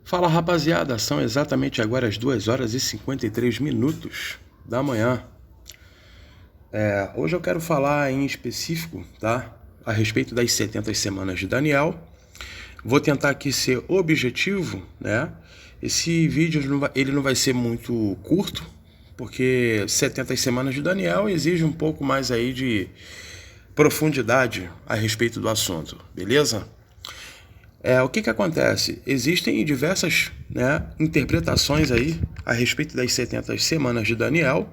Fala rapaziada, são exatamente agora as 2 horas e 53 minutos da manhã. Hoje eu quero falar em específico, tá? A respeito das 70 semanas de Daniel. Vou tentar aqui ser objetivo, né? Esse vídeo ele não vai ser muito curto, porque 70 semanas de Daniel exige um pouco mais aí de profundidade a respeito do assunto, beleza? O que acontece? Existem diversas, interpretações aí a respeito das 70 semanas de Daniel,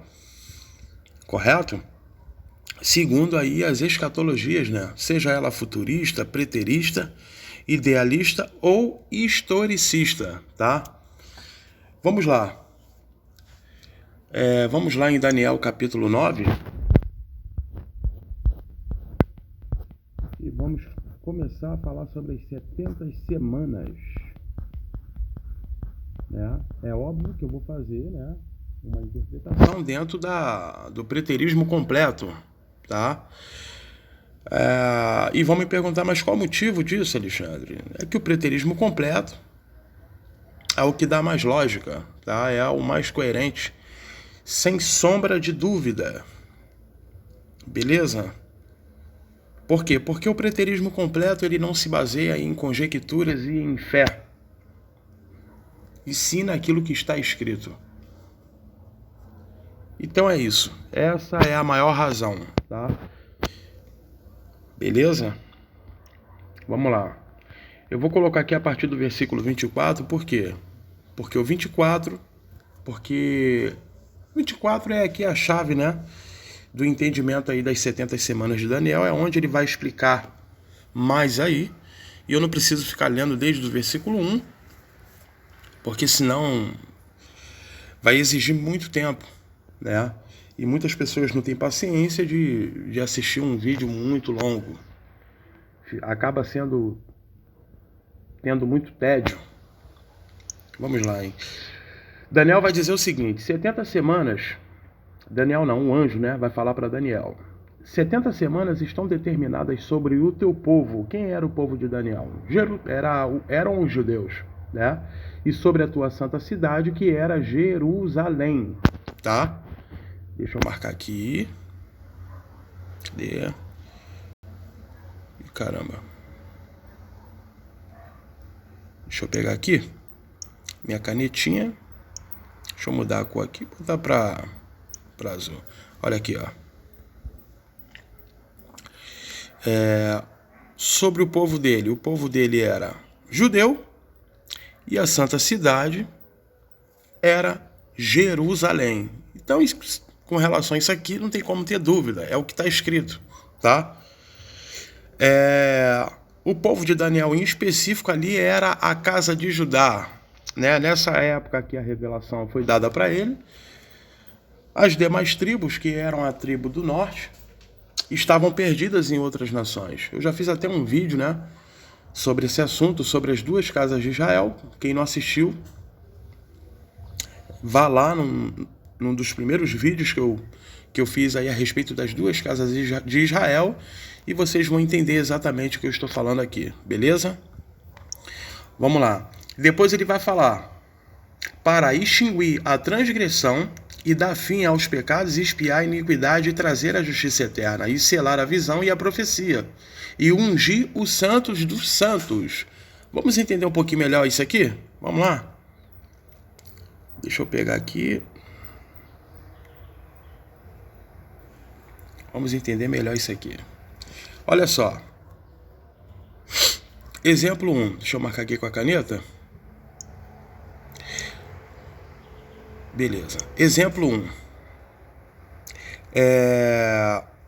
correto? Segundo aí as escatologias, né? Seja ela futurista, preterista, idealista ou historicista, tá? Vamos lá. Vamos lá em Daniel capítulo 9. E vamos começar a falar sobre as 70 semanas. É óbvio que eu vou fazer, uma interpretação dentro do preterismo completo, tá? E vão me perguntar, mas qual o motivo disso, Alexandre? É que o preterismo completo é o que dá mais lógica, tá? É o mais coerente, sem sombra de dúvida. Beleza? Por quê? Porque o preterismo completo ele não se baseia em conjecturas e em fé, e sim naquilo que está escrito. Então é isso. Essa é a maior razão, tá? Beleza? Vamos lá. Eu vou colocar aqui a partir do versículo 24, por quê? Porque 24 é aqui a chave, do entendimento aí das 70 semanas de Daniel, é onde ele vai explicar mais aí, e eu não preciso ficar lendo desde o versículo 1, porque senão vai exigir muito tempo, E muitas pessoas não têm paciência de assistir um vídeo muito longo. Acaba tendo muito tédio. Vamos lá, hein? Daniel vai dizer o seguinte: 70 semanas... Daniel não, um anjo, vai falar para Daniel. 70 semanas estão determinadas sobre o teu povo. Quem era o povo de Daniel? Eram os judeus, E sobre a tua santa cidade, que era Jerusalém, tá? Deixa eu marcar aqui. Cadê? Caramba. Deixa eu pegar aqui minha canetinha. Deixa eu mudar a cor aqui, botar para azul. Olha aqui, ó. Sobre o povo dele era judeu e a santa cidade era Jerusalém. Então, com relação a isso aqui, não tem como ter dúvida, é o que está escrito, tá? O povo de Daniel em específico ali era a casa de Judá, Nessa época que a revelação foi dada para ele, as demais tribos, que eram a tribo do norte, estavam perdidas em outras nações. Eu já fiz até um vídeo, sobre esse assunto, sobre as duas casas de Israel. Quem não assistiu, vá lá num dos primeiros vídeos que eu fiz aí a respeito das duas casas de Israel, e vocês vão entender exatamente o que eu estou falando aqui, beleza? Vamos lá. Depois ele vai falar: para extinguir a transgressão e dar fim aos pecados, expiar a iniquidade e trazer a justiça eterna, e selar a visão e a profecia, e ungir os santos dos santos. Vamos entender um pouquinho melhor isso aqui? Vamos lá? Deixa eu pegar aqui. Vamos entender melhor isso aqui. Olha só. Exemplo 1. Deixa eu marcar aqui com a caneta. Beleza. Exemplo 1.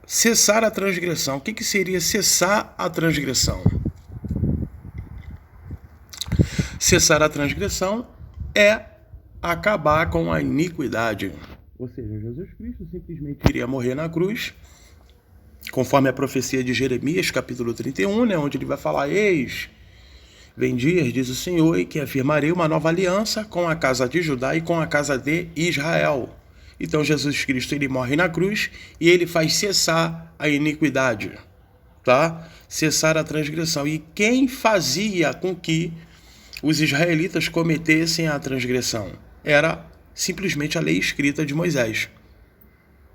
Cessar a transgressão. O que seria cessar a transgressão? Cessar a transgressão é acabar com a iniquidade. Ou seja, Jesus Cristo simplesmente iria morrer na cruz, conforme a profecia de Jeremias, capítulo 31, onde ele vai falar: eis, vem dias, diz o Senhor, e que afirmarei uma nova aliança com a casa de Judá e com a casa de Israel. Então Jesus Cristo ele morre na cruz e ele faz cessar a iniquidade, tá? Cessar a transgressão. E quem fazia com que os israelitas cometessem a transgressão. Era simplesmente a lei escrita de Moisés.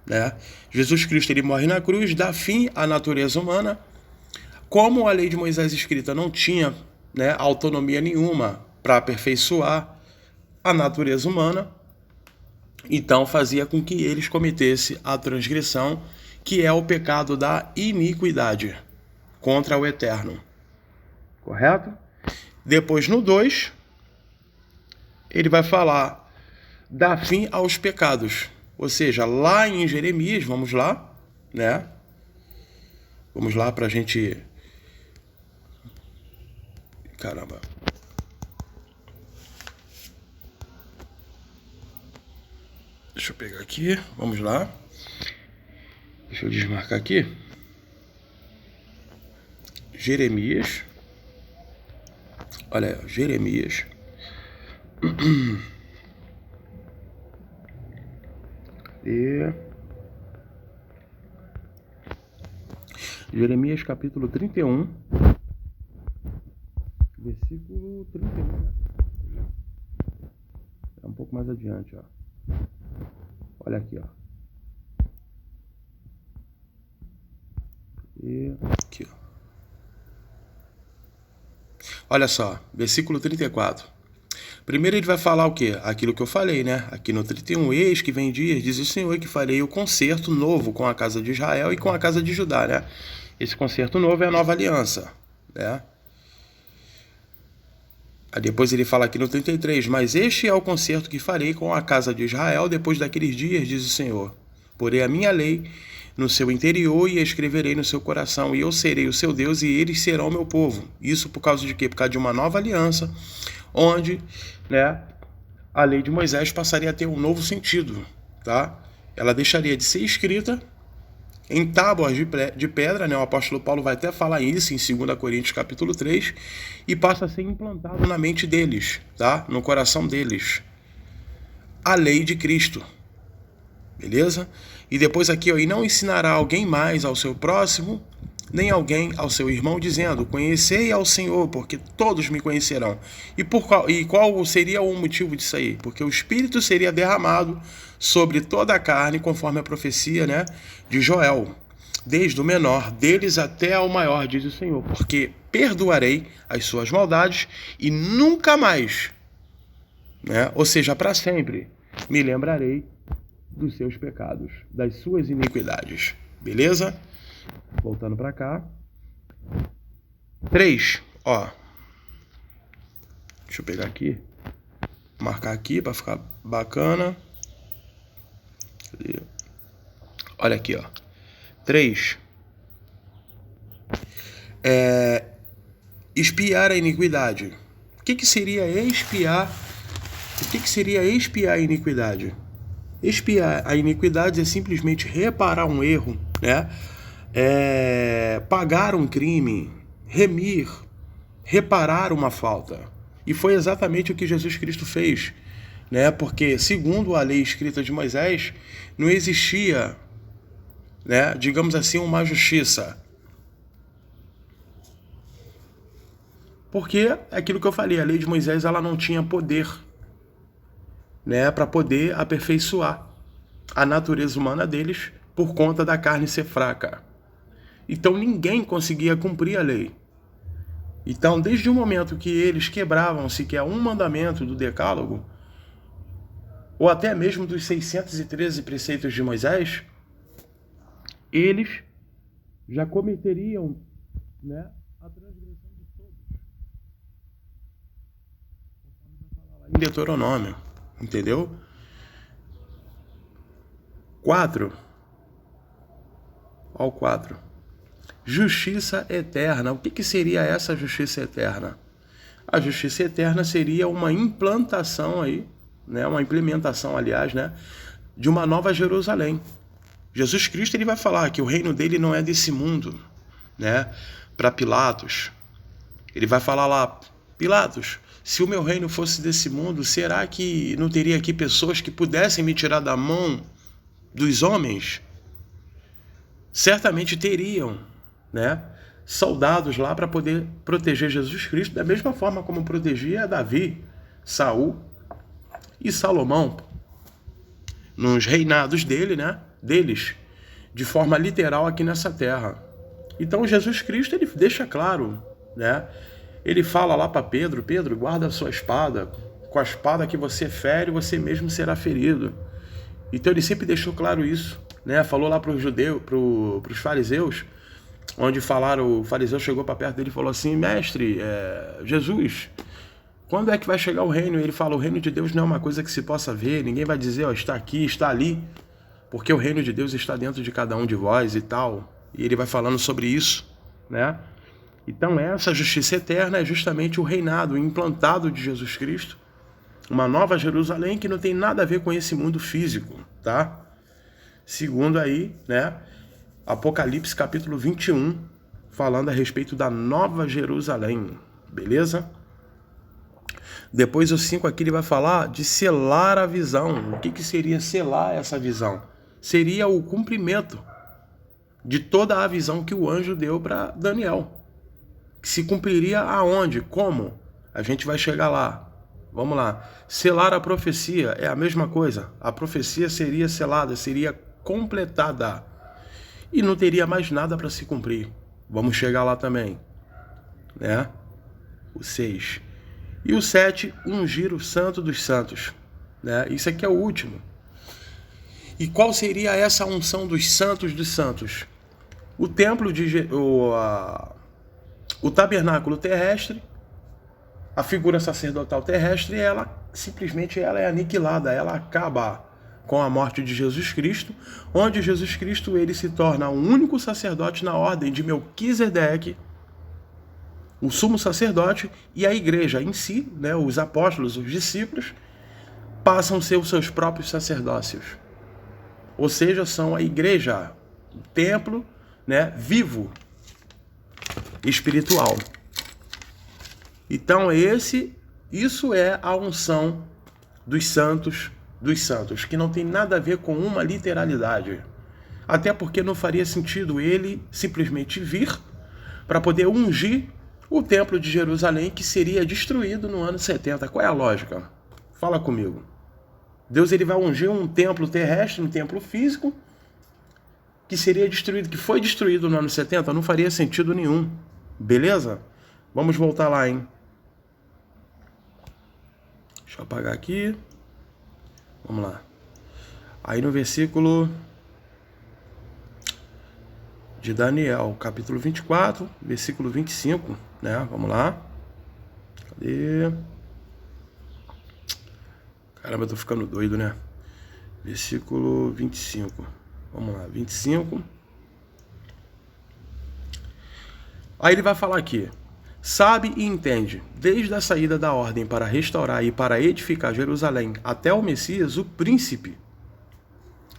Né? Jesus Cristo ele morre na cruz, dá fim à natureza humana. Como a lei de Moisés escrita não tinha, né, autonomia nenhuma para aperfeiçoar a natureza humana, então fazia com que eles cometessem a transgressão, que é o pecado da iniquidade contra o Eterno. Correto? Depois, no 2, ele vai falar dar fim aos pecados. Ou seja, lá em Jeremias, vamos lá, né? Vamos lá para a gente... Caramba. Deixa eu pegar aqui, vamos lá. Deixa eu desmarcar aqui. Jeremias. Olha aí, Jeremias. E... Jeremias capítulo 31. Versículo 31. Né? É um pouco mais adiante, ó. Olha aqui, ó. E aqui, ó. Olha só, versículo 34. Primeiro ele vai falar o quê? Aquilo que eu falei, né? Aqui no 31, eis que vem dias, diz o Senhor, que farei o concerto novo com a casa de Israel e com a casa de Judá, né? Esse concerto novo é a nova aliança, né? Aí depois ele fala aqui no 33, mas este é o concerto que farei com a casa de Israel depois daqueles dias, diz o Senhor. Porei a minha lei no seu interior e a escreverei no seu coração, e eu serei o seu Deus e eles serão meu povo. Isso por causa de quê? Por causa de uma nova aliança, onde, né, a lei de Moisés passaria a ter um novo sentido, tá? Ela deixaria de ser escrita em tábuas de pedra, né? O apóstolo Paulo vai até falar isso em 2 Coríntios capítulo 3, e passa a ser implantado na mente deles, tá? No coração deles, a lei de Cristo, beleza? E depois aqui, ó, e não ensinará alguém mais ao seu próximo, nem alguém ao seu irmão, dizendo, conhecei ao Senhor, porque todos me conhecerão. E qual seria o motivo disso aí? Porque o Espírito seria derramado sobre toda a carne, conforme a profecia, né, de Joel, desde o menor deles até ao maior, diz o Senhor, porque perdoarei as suas maldades e nunca mais, né, ou seja, para sempre, me lembrarei dos seus pecados, das suas iniquidades. Beleza? Voltando para cá. 3, ó. Deixa eu pegar aqui. Marcar aqui para ficar bacana. Olha aqui, ó. 3. Espiar a iniquidade. O que seria espiar? O que seria espiar a iniquidade? Espiar a iniquidade é simplesmente reparar um erro, né? Pagar um crime, remir, reparar uma falta. E foi exatamente o que Jesus Cristo fez, né? Porque, segundo a lei escrita de Moisés, não existia, né, digamos assim, uma justiça. Porque é aquilo que eu falei, a lei de Moisés ela não tinha poder, né, para poder aperfeiçoar a natureza humana deles por conta da carne ser fraca. Então ninguém conseguia cumprir a lei. Então, desde o momento que eles quebravam sequer um mandamento do Decálogo, ou até mesmo dos 613 preceitos de Moisés, eles já cometeriam, né, a transgressão de todos. Em Deuteronômio, entendeu? 4. Ao 4. Justiça eterna. O que seria essa justiça eterna? A justiça eterna seria uma implantação aí, né, uma implementação, aliás, né, de uma nova Jerusalém. Jesus Cristo ele vai falar que o reino dele não é desse mundo, né? Para Pilatos, ele vai falar lá, Pilatos, se o meu reino fosse desse mundo, será que não teria aqui pessoas que pudessem me tirar da mão dos homens? Certamente teriam, né? soldados lá para poder proteger Jesus Cristo, da mesma forma como protegia Davi, Saul e Salomão, nos reinados deles, de forma literal aqui nessa terra. Então Jesus Cristo, ele deixa claro, né? Ele fala lá para Pedro, Pedro, guarda a sua espada, com a espada que você fere, você mesmo será ferido. Então ele sempre deixou claro isso, né? Falou lá para os judeus, para os fariseus, onde falaram, o fariseu chegou para perto dele e falou assim, mestre, Jesus, quando é que vai chegar o reino? E ele fala, o reino de Deus não é uma coisa que se possa ver, ninguém vai dizer, ó, está aqui, está ali, porque o reino de Deus está dentro de cada um de vós e tal. E ele vai falando sobre isso, né? Então essa justiça eterna é justamente o reinado implantado de Jesus Cristo, uma nova Jerusalém que não tem nada a ver com esse mundo físico, tá? Segundo aí, né, Apocalipse capítulo 21, falando a respeito da nova Jerusalém, beleza? Depois o 5 aqui ele vai falar de selar a visão. O que seria selar essa visão? Seria o cumprimento de toda a visão que o anjo deu para Daniel. Que se cumpriria aonde? Como? A gente vai chegar lá. Vamos lá. Selar a profecia é a mesma coisa. A profecia seria selada, seria completada. E não teria mais nada para se cumprir. Vamos chegar lá também, né? O 6. E o 7, ungir o santo dos santos, né? Isso aqui é o último. E qual seria essa unção dos santos? O templo o tabernáculo terrestre, a figura sacerdotal terrestre, ela simplesmente é aniquilada, ela acaba com a morte de Jesus Cristo, onde Jesus Cristo ele se torna o único sacerdote na ordem de Melquisedeque, o sumo sacerdote, e a igreja em si, né, os apóstolos, os discípulos, passam a ser os seus próprios sacerdócios. Ou seja, são a igreja, o templo, né, vivo, espiritual. Então isso é a unção dos santos, que não tem nada a ver com uma literalidade. Até porque não faria sentido ele simplesmente vir para poder ungir o templo de Jerusalém, que seria destruído no ano 70. Qual é a lógica? Fala comigo. Deus ele vai ungir um templo terrestre, um templo físico, que seria destruído, que foi destruído no ano 70, não faria sentido nenhum. Beleza? Vamos voltar lá, hein? Deixa eu apagar aqui. Vamos lá. Aí no versículo de Daniel, capítulo 24, versículo 25, né? Vamos lá. Cadê? Caramba, eu tô ficando doido, né? Versículo 25. Vamos lá, 25. Aí ele vai falar aqui. Sabe e entende, desde a saída da ordem para restaurar e para edificar Jerusalém até o Messias, o príncipe,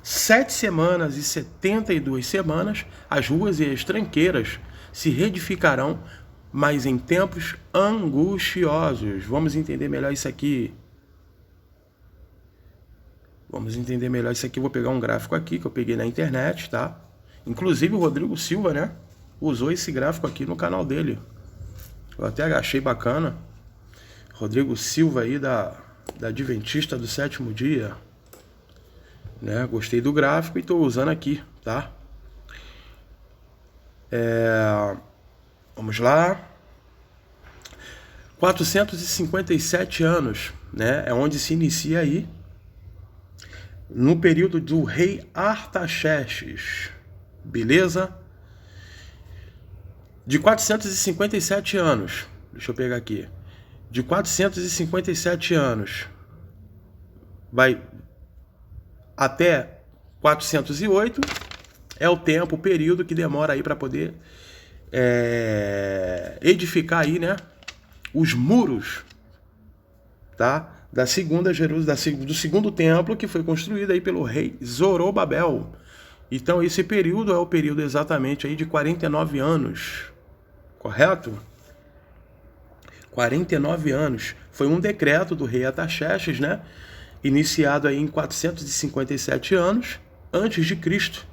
7 semanas e 72 semanas, as ruas e as tranqueiras se reedificarão, mas em tempos angustiosos. Vamos entender melhor isso aqui. Vou pegar um gráfico aqui que eu peguei na internet, tá? Inclusive o Rodrigo Silva, né? Usou esse gráfico aqui no canal dele. Eu até achei bacana. Rodrigo Silva aí da Adventista do Sétimo Dia. Né? Gostei do gráfico e estou usando aqui, tá? Vamos lá. 457 anos, né? É onde se inicia aí. No período do rei Artaxerxes. Beleza? De 457 anos. Deixa eu pegar aqui. De 457 anos. Vai até 408. É o tempo, o período que demora aí para poder edificar aí, né? Os muros, tá? Da segunda Jerusalém, do segundo templo que foi construído aí pelo rei Zorobabel. Então esse período é o período exatamente aí de 49 anos, correto? 49 anos. Foi um decreto do rei Artaxerxes, né? Iniciado aí em 457 anos antes de Cristo,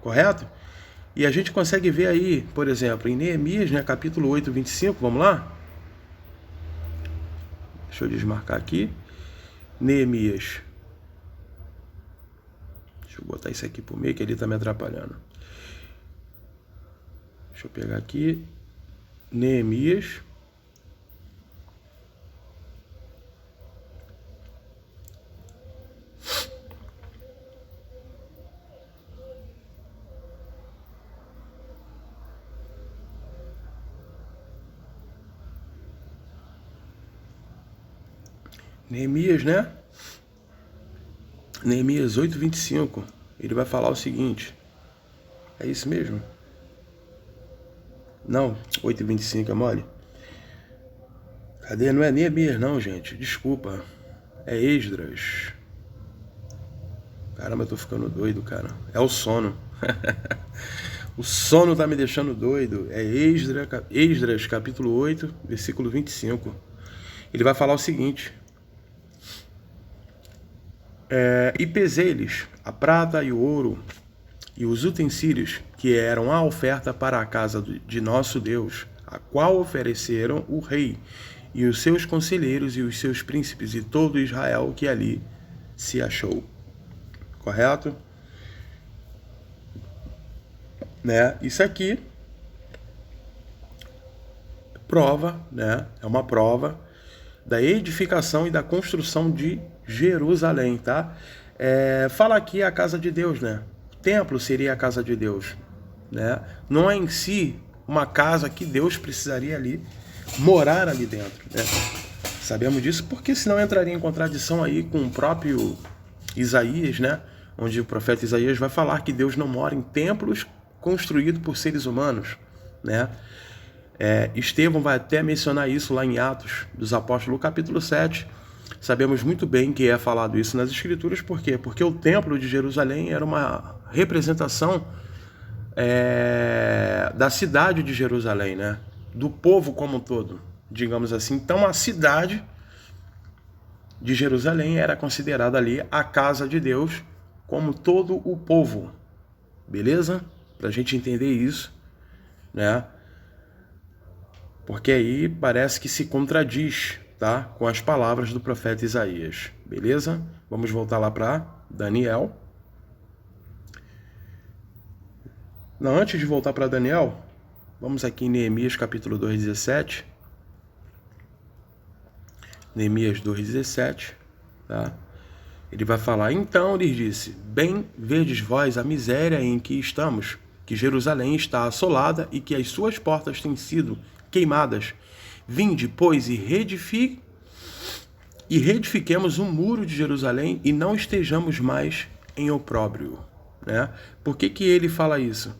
correto? E a gente consegue ver aí, por exemplo, em Neemias, né, capítulo 8, 25, vamos lá? Deixa eu desmarcar aqui. Neemias. Deixa eu botar isso aqui por meio, que ele está me atrapalhando. Deixa eu pegar aqui. Neemias. Neemias, né? Neemias 8, 25. Ele vai falar o seguinte. É isso mesmo? Não, 8 e 25 é mole? Cadê? Não é Neemias não, gente. Desculpa. É Esdras. Caramba, eu tô ficando doido, cara. É o sono. O sono tá me deixando doido. É Esdras, capítulo 8, versículo 25. Ele vai falar o seguinte. E pesei-lhes a prata e o ouro e os utensílios que eram a oferta para a casa de nosso Deus, a qual ofereceram o rei e os seus conselheiros e os seus príncipes e todo Israel que ali se achou. Correto? Né? Isso aqui prova, né? É uma prova da edificação e da construção de Jerusalém, tá? Fala aqui a casa de Deus, né? O templo seria a casa de Deus, né? Não é em si uma casa que Deus precisaria ali morar ali dentro, né? Sabemos disso porque senão entraria em contradição aí com o próprio Isaías, né? Onde o profeta Isaías vai falar que Deus não mora em templos construídos por seres humanos, né? Estevão vai até mencionar isso lá em Atos dos Apóstolos, capítulo 7. Sabemos muito bem que é falado isso nas Escrituras, por quê? Porque o templo de Jerusalém era uma representação da cidade de Jerusalém, né? Do povo como um todo, digamos assim. Então a cidade de Jerusalém era considerada ali a casa de Deus, como todo o povo, beleza? Pra gente entender isso, né? Porque aí parece que se contradiz, tá? Com as palavras do profeta Isaías, beleza? Vamos voltar lá para Daniel. Não, antes de voltar para Daniel, vamos aqui em Neemias capítulo 2, 17. Neemias 2, 17, tá? Ele vai falar, então lhes disse, bem vedes vós a miséria em que estamos, que Jerusalém está assolada e que as suas portas têm sido queimadas. Vinde, pois, e reedifiquemos um muro de Jerusalém e não estejamos mais em opróbrio, né? Por que ele fala isso?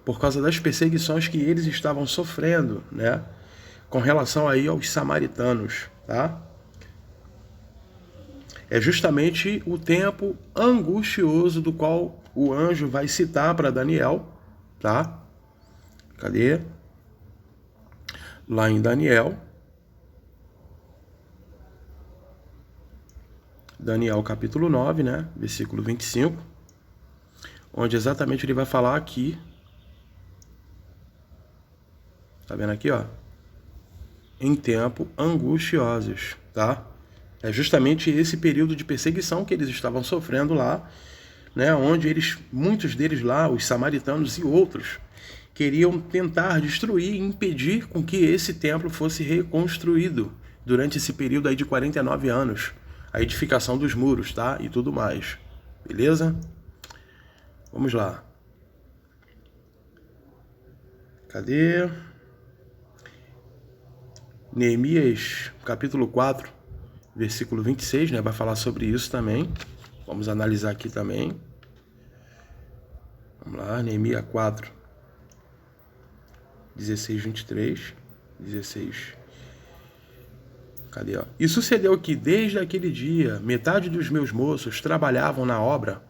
Por causa das perseguições que eles estavam sofrendo, né? Com relação aí aos samaritanos, tá? É justamente o tempo angustioso do qual o anjo vai citar para Daniel, tá? Cadê? Lá em Daniel. Daniel capítulo 9, né? Versículo 25. Onde exatamente ele vai falar aqui. Tá vendo aqui, ó? Em tempo angustiosos, tá? É justamente esse período de perseguição que eles estavam sofrendo lá, né? Onde muitos deles lá, os samaritanos e outros, queriam tentar destruir e impedir com que esse templo fosse reconstruído durante esse período aí de 49 anos. A edificação dos muros, tá? E tudo mais. Beleza? Vamos lá. Cadê? Neemias, capítulo 4, versículo 26, né? Vai falar sobre isso também. Vamos analisar aqui também. Vamos lá, Neemias 4, 16, 23, 16. Cadê, ó? E sucedeu que desde aquele dia, metade dos meus moços trabalhavam na obra,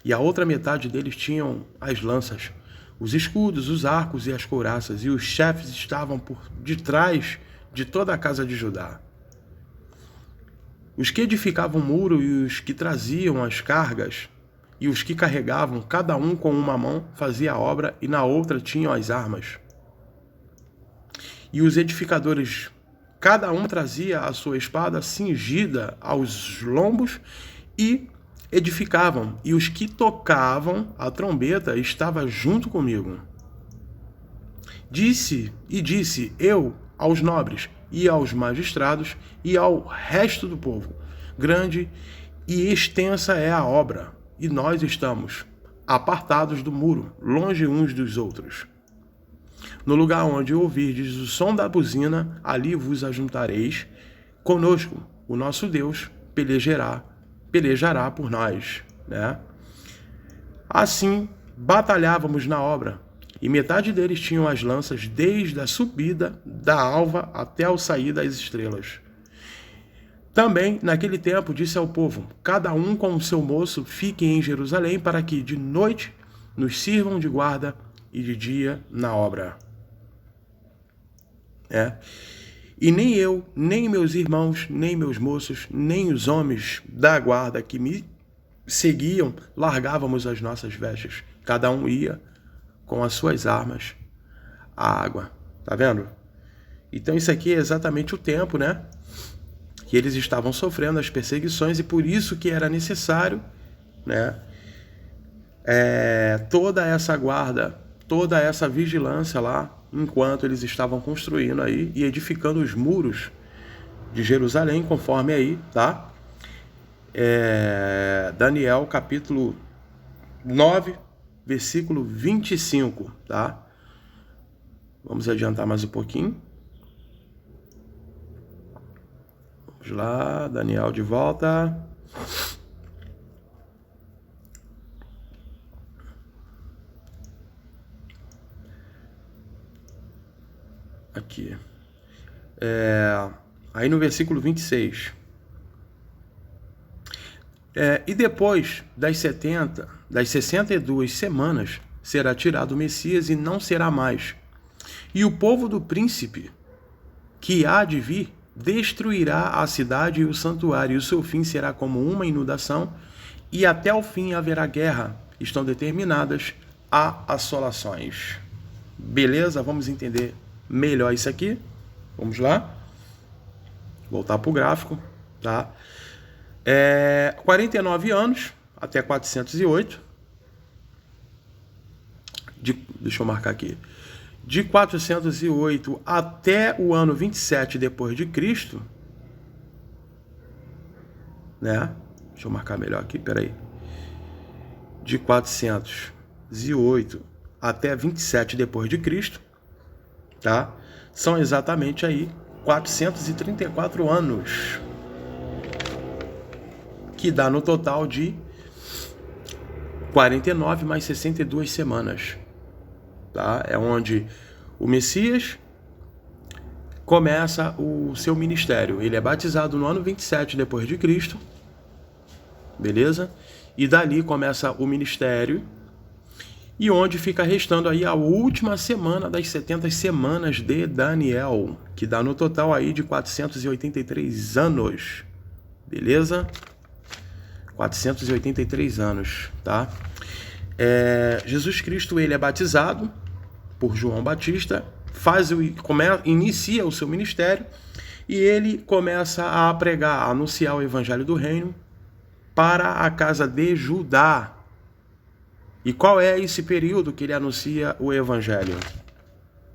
e a outra metade deles tinham as lanças, os escudos, os arcos e as couraças, e os chefes estavam por detrás de toda a casa de Judá. Os que edificavam o muro e os que traziam as cargas e os que carregavam, cada um com uma mão, fazia a obra, e na outra tinham as armas. E os edificadores, cada um trazia a sua espada cingida aos lombos, e edificavam, e os que tocavam a trombeta estavam junto comigo. Disse eu aos nobres, e aos magistrados, e ao resto do povo: grande e extensa é a obra, e nós estamos apartados do muro, longe uns dos outros. No lugar onde ouvirdes o som da buzina, ali vos ajuntareis conosco. O nosso Deus pelejará por nós, né? Assim, batalhávamos na obra, e metade deles tinham as lanças desde a subida da alva até o sair das estrelas. Também, naquele tempo, disse ao povo: cada um com o seu moço fique em Jerusalém, para que de noite nos sirvam de guarda e de dia na obra. E nem eu, nem meus irmãos, nem meus moços, nem os homens da guarda que me seguiam, largávamos as nossas vestes. Cada um ia com as suas armas à água. Tá vendo? Então isso aqui é exatamente o tempo, né? Que eles estavam sofrendo as perseguições, e por isso que era necessário, né? Toda essa guarda, toda essa vigilância lá, enquanto eles estavam construindo aí e edificando os muros de Jerusalém, conforme aí, tá? Daniel capítulo 9, versículo 25, tá? Vamos adiantar mais um pouquinho. Vamos lá, Daniel de volta. Aqui. Aí no versículo 26. E depois das 62 semanas, será tirado o Messias e não será mais. E o povo do príncipe, que há de vir, destruirá a cidade e o santuário, e o seu fim será como uma inundação, e até o fim haverá guerra. Estão determinadas a assolações. Beleza? Vamos entender melhor isso aqui. Vamos lá. Voltar para o gráfico, tá? 49 anos até 408. Deixa eu marcar aqui. De 408 até o ano 27 depois de Cristo, né? Deixa eu marcar melhor aqui, peraí. De 408 até 27 depois de Cristo, tá? São exatamente aí 434 anos, que dá no total de 49 mais 62 semanas. Tá? É onde o Messias começa o seu ministério. Ele é batizado no ano 27 depois de Cristo. Beleza? E dali começa o ministério. E onde fica restando aí a última semana das 70 semanas de Daniel, que dá no total aí de 483 anos. Beleza? 483 anos, tá? Jesus Cristo, ele é batizado por João Batista, inicia o seu ministério, e ele começa a pregar, a anunciar o evangelho do reino para a casa de Judá. E qual é esse período que ele anuncia o evangelho?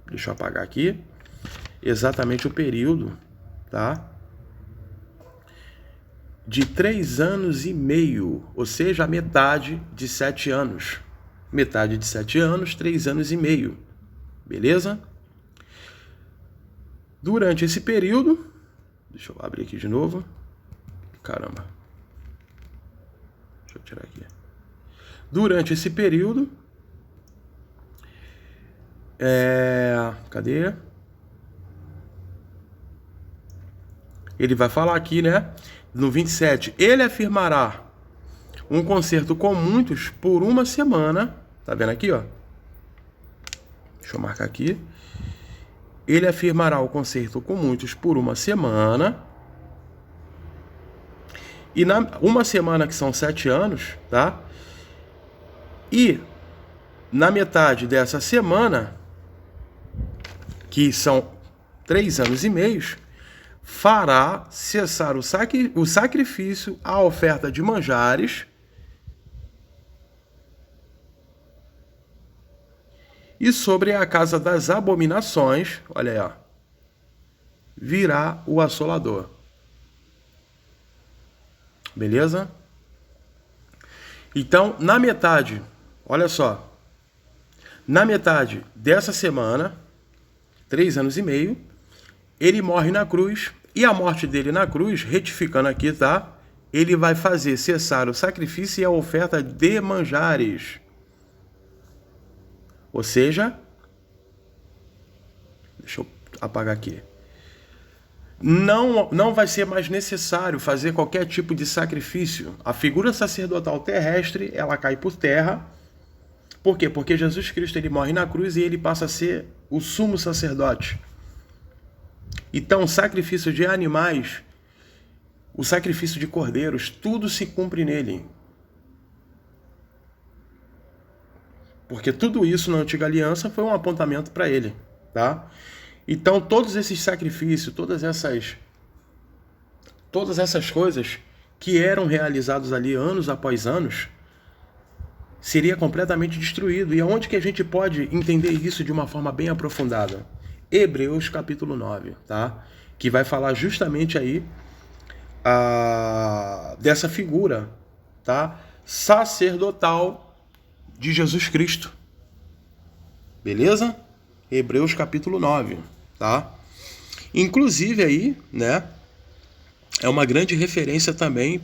Deixa eu apagar aqui. Exatamente o período, tá? De 3 anos e meio, ou seja, a metade de 7 anos. Metade de 7 anos, 3 anos e meio. Beleza? Durante esse período, deixa eu abrir aqui de novo. Caramba. Deixa eu tirar aqui. Durante esse período, cadê? Ele vai falar aqui, né? No 27, ele afirmará um concerto com muitos por uma semana. Tá vendo aqui, ó? Deixa eu marcar aqui. Ele afirmará o concerto com muitos por uma semana. E uma semana, que são 7 anos, tá? E na metade dessa semana, que são 3 anos e meio, fará cessar o sacrifício, a oferta de manjares, e sobre a casa das abominações, olha aí, ó, virá o assolador. Beleza? Então, na metade, olha só, na metade dessa semana, 3 anos e meio, ele morre na cruz, e a morte dele na cruz, retificando aqui, tá? Ele vai fazer cessar o sacrifício e a oferta de manjares. Ou seja, deixa eu apagar aqui. Não vai ser mais necessário fazer qualquer tipo de sacrifício. A figura sacerdotal terrestre, ela cai por terra. Por quê? Porque Jesus Cristo, ele morre na cruz e ele passa a ser o sumo sacerdote. Então, o sacrifício de animais, o sacrifício de cordeiros, tudo se cumpre nele. Porque tudo isso na antiga aliança foi um apontamento para ele, tá? Então, todos esses sacrifícios, todas essas coisas que eram realizados ali anos após anos, seria completamente destruído. E aonde que a gente pode entender isso de uma forma bem aprofundada? Hebreus capítulo 9, tá? Que vai falar justamente aí dessa figura, tá? Sacerdotal de Jesus Cristo. Beleza? Hebreus capítulo 9, tá? Inclusive aí, né, é uma grande referência também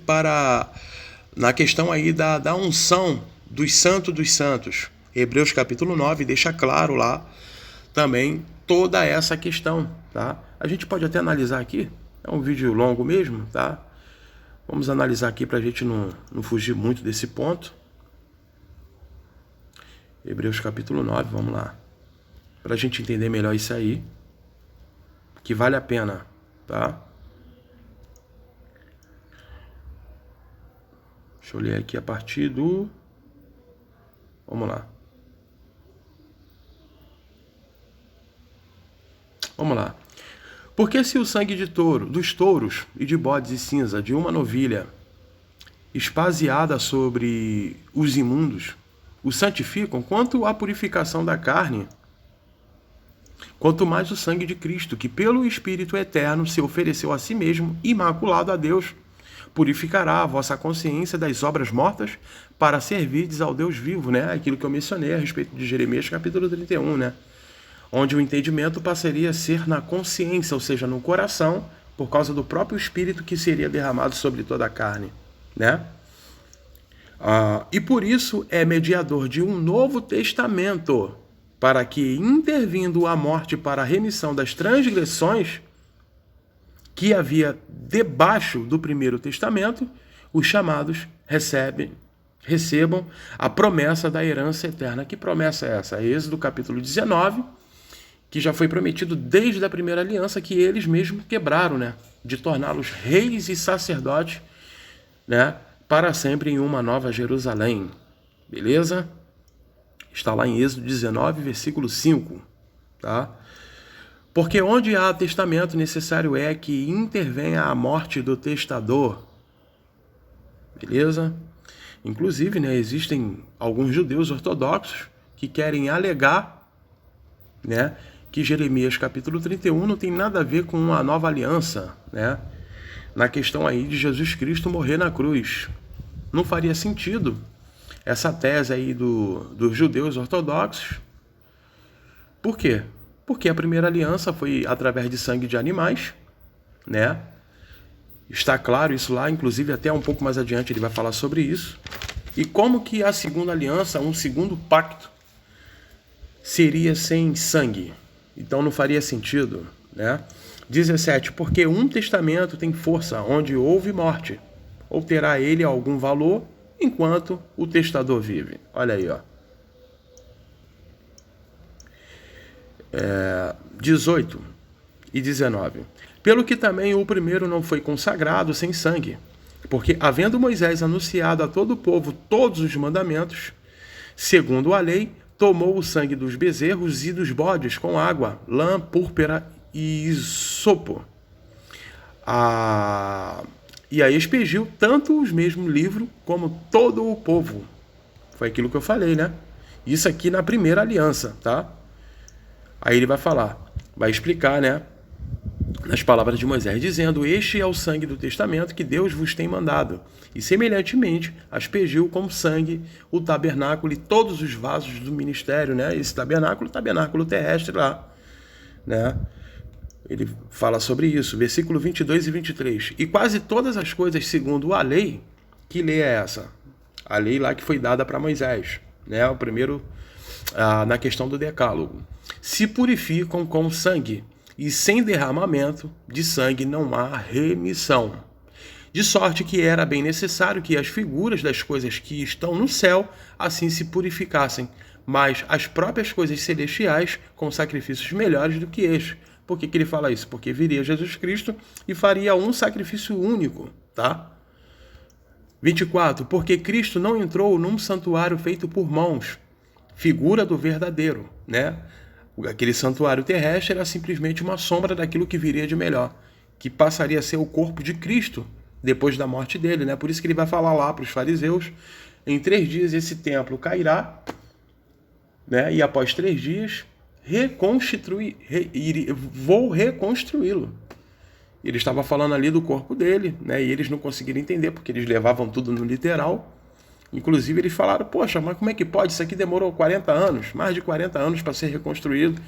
na questão aí da unção dos santos. Hebreus capítulo 9 deixa claro lá também toda essa questão, tá? A gente pode até analisar aqui, é um vídeo longo mesmo, tá? Vamos analisar aqui para a gente não fugir muito desse ponto. Hebreus capítulo 9, vamos lá. Para a gente entender melhor isso aí, que vale a pena, tá? Deixa eu ler aqui a partir do... Vamos lá. Vamos lá. Porque se o sangue dos touros e de bodes e cinza de uma novilha espaziada sobre os imundos o santificam, quanto à purificação da carne, quanto mais o sangue de Cristo, que pelo Espírito eterno se ofereceu a si mesmo, imaculado a Deus, purificará a vossa consciência das obras mortas para servirdes ao Deus vivo, né? Aquilo que eu mencionei a respeito de Jeremias capítulo 31, né? Onde o entendimento passaria a ser na consciência, ou seja, no coração, por causa do próprio Espírito que seria derramado sobre toda a carne, né? E por isso é mediador de um novo testamento, para que, intervindo a morte para a remissão das transgressões que havia debaixo do primeiro testamento, os chamados recebam a promessa da herança eterna. Que promessa é essa? Êxodo capítulo 19, que já foi prometido desde a primeira aliança, que eles mesmos quebraram, né? De torná-los reis e sacerdotes, né? Para sempre em uma nova Jerusalém. Beleza? Está lá em Êxodo 19, versículo 5. Tá? Porque onde há testamento, necessário é que intervenha a morte do testador. Beleza? Inclusive, né, existem alguns judeus ortodoxos que querem alegar, né, que Jeremias capítulo 31 não tem nada a ver com a nova aliança, né, na questão aí de Jesus Cristo morrer na cruz. Não faria sentido essa tese aí dos judeus ortodoxos. Por quê? Porque a primeira aliança foi através de sangue de animais, né? Está claro isso lá, inclusive até um pouco mais adiante ele vai falar sobre isso. E como que a segunda aliança, um segundo pacto, seria sem sangue? Então não faria sentido, né? 17. Porque um testamento tem força onde houve morte, ou terá ele algum valor enquanto o testador vive. Olha aí, ó. 18 e 19. Pelo que também o primeiro não foi consagrado sem sangue, porque havendo Moisés anunciado a todo o povo todos os mandamentos, Segundo a lei, tomou o sangue dos bezerros e dos bodes com água, lã, púrpura e isopo. E aí expediu tanto os mesmos livros como todo o povo. Foi aquilo que eu falei, né? Isso aqui na primeira aliança, tá? Aí ele vai falar, vai explicar, né? Nas palavras de Moisés, dizendo: este é o sangue do testamento que Deus vos tem mandado. E semelhantemente, aspergiu com sangue o tabernáculo e todos os vasos do ministério, né? Esse tabernáculo terrestre lá, né? Ele fala sobre isso, versículo 22 e 23. E quase todas as coisas segundo a lei, que lei é essa? A lei lá que foi dada para Moisés, né? O primeiro, na questão do decálogo. Se purificam com sangue, e sem derramamento de sangue não há remissão. De sorte que era bem necessário que as figuras das coisas que estão no céu assim se purificassem, mas as próprias coisas celestiais com sacrifícios melhores do que este. Por que ele fala isso? Porque viria Jesus Cristo e faria um sacrifício único, tá? 24. Porque Cristo não entrou num santuário feito por mãos, figura do verdadeiro, né? Aquele santuário terrestre era simplesmente uma sombra daquilo que viria de melhor, que passaria a ser o corpo de Cristo depois da morte dele, né? Por isso que ele vai falar lá para os fariseus: em 3 dias esse templo cairá, né? E após 3 dias vou reconstruí-lo. Ele estava falando ali do corpo dele, né? E eles não conseguiram entender porque eles levavam tudo no literal. Inclusive eles falaram: poxa, mas como é que pode? Isso aqui demorou 40 anos, mais de 40 anos para ser reconstruído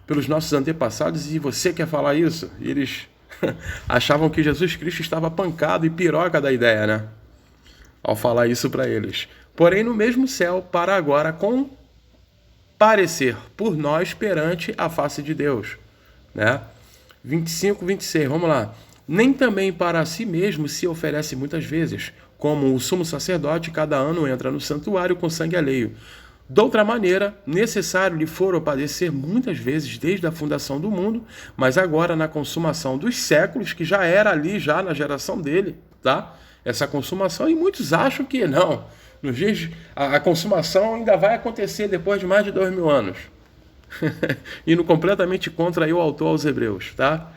pelos nossos antepassados e você quer falar isso? E eles achavam que Jesus Cristo estava pancado e piroca da ideia, né? Ao falar isso para eles. Porém, no mesmo céu, para agora comparecer por nós perante a face de Deus, né? 25, 26, vamos lá. Nem também para si mesmo se oferece muitas vezes, como o sumo sacerdote cada ano entra no santuário com sangue alheio. Doutra maneira, necessário lhe fora padecer muitas vezes desde a fundação do mundo, mas agora na consumação dos séculos, que já era ali, já na geração dele, tá? Essa consumação, e muitos acham que não. Nos dias, a consumação ainda vai acontecer depois de mais de 2000 anos. Indo completamente contra aí o autor aos Hebreus, tá?